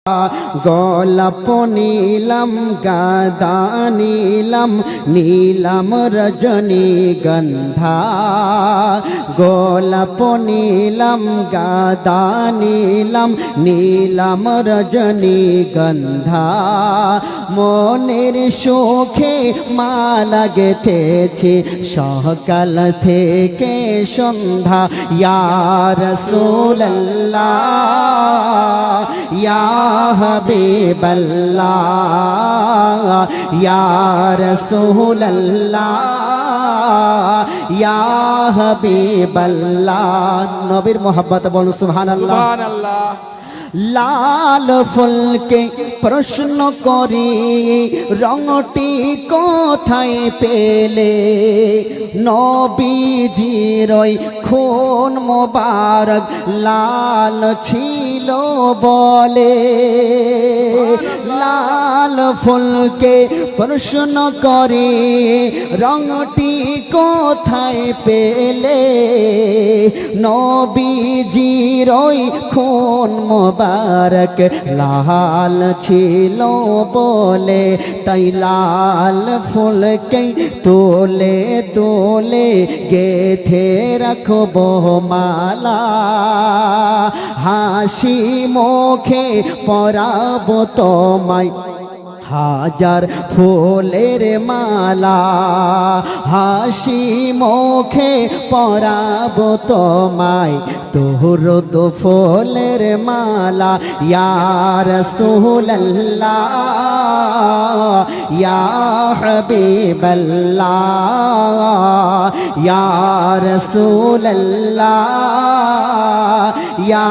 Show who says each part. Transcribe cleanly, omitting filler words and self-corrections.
Speaker 1: গোলাপ নীলম গাদা নীলম নীলম রজনীগন্ধা গোলাপ নীলম গাদা নীলম নীলম রজনীগন্ধা মনের সুখে মালা গেথেছি সকাল থেকে সন্ধ্যা ইয়া রাসূলুল্লাহ ইয়া হাবিবাল্লাহ ইয়া রাসূলুল্লাহ ইয়া হাবিবাল্লাহ নবীর মোহাব্বত বলুন সুবহানাল্লাহ সুবহানাল্লাহ লাল ফুলকে প্রশ্ন করি রঙটি কোথায় পেলে নবীজির ওই খুন মোবারক লাল ছিল বলে লাল ফুলকে প্রশ্ন করি রঙটি কোথায় পেলে নবীজির ওই খুন মোবারক লাল ছিল বলে তাই লাল ফুলকে তোলে তোলে গেথে রাখবো মালা হাসি মুখে পরাবো তোমায় হাজার ফুলের মালা হাসি মুখে পরাবো তোমায় তোহরদ ফুলের মালা ইয়া রাসূলুল্লাহ ইয়া হাবিবাল্লাহ ইয়া রাসূলুল্লাহ ইয়া